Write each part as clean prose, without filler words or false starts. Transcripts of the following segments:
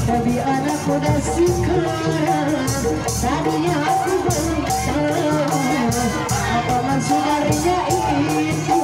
Tapi anak udah sekarang, tadinya aku bentar apa maksud harinya itu.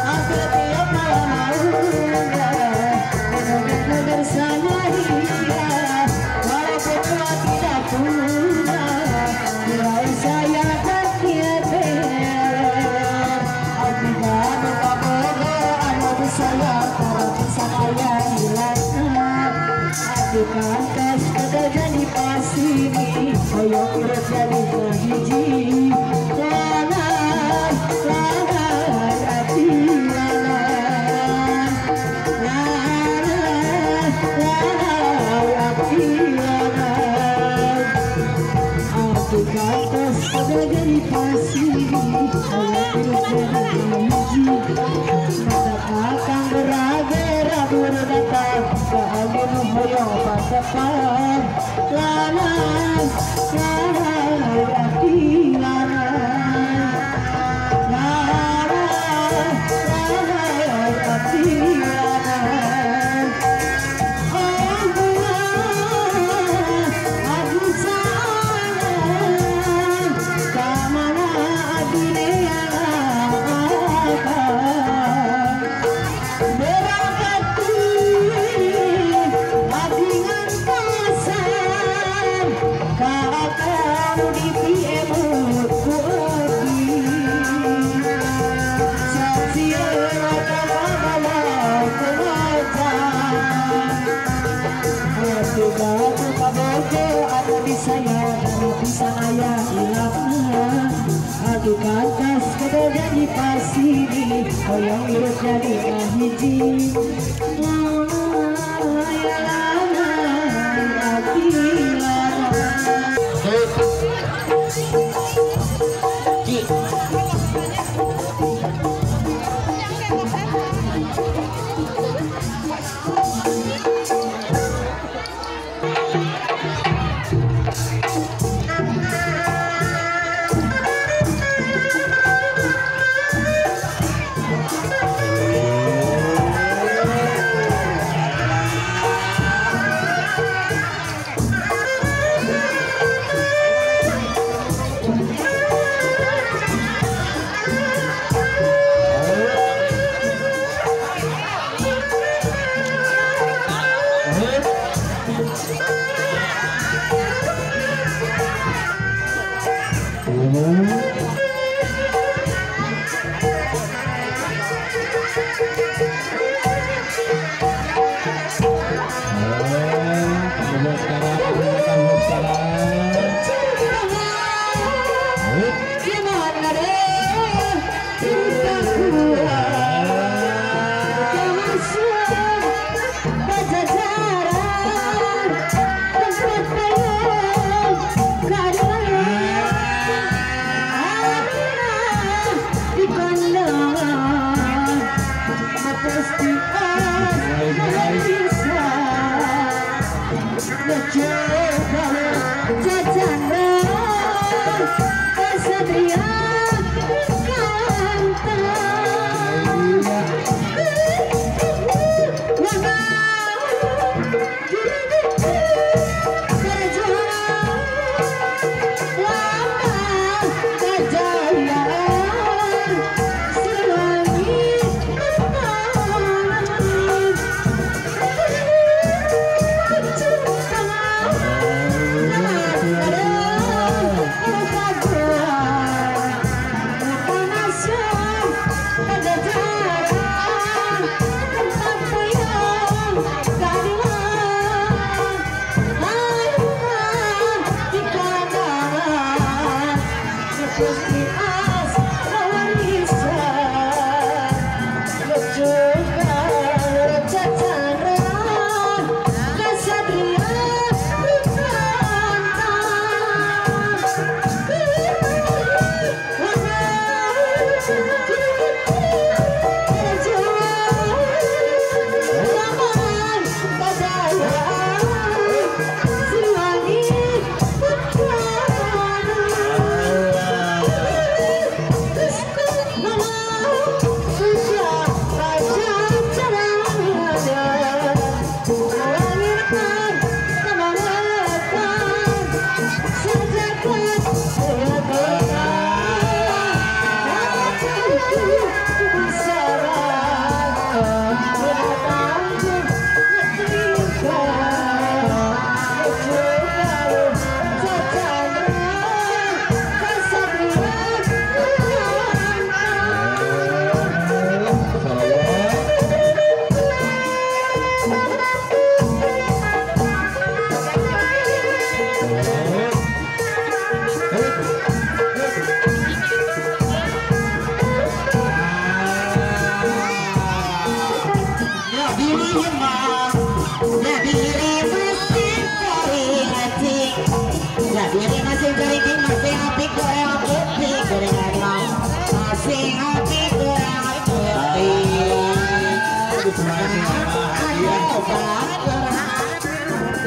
Hampir tiap malam minum bersama dia, walaupun gua tidak punya nilai saya dan dia saya kalau bisa kaya hilangkan adukan tes kada jadi pasini ayo urut jadi hiji lanan lanan hati lanan lanan lanan hati lanan adukan tes kada jadi pasini ayo urut jadi hiji akan beragam datang keangin hoyong pasapan lanan lanan hati lanan lanan lanan hati lanan oh bulan aku sayang kamana dunia aku kantas kada jadi pasini hoyong urut jadi hiji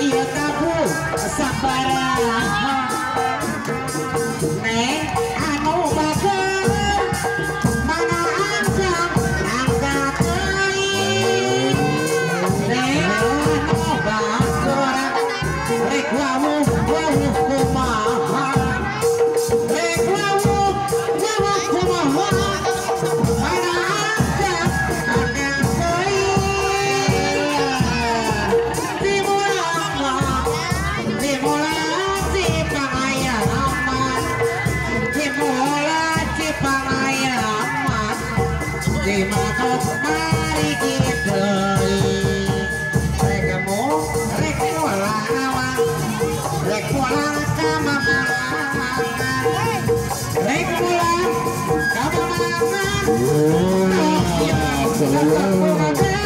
Iya kamu sabar Neng anu bager mana anjang angkat deui Neng anu bager rek wawuh kumaha rek wawuh kumaha mana anjang angkat deui Dimatok mari kita rek kamu rek pulang awang rek pulang ke mama rek pulang ke mama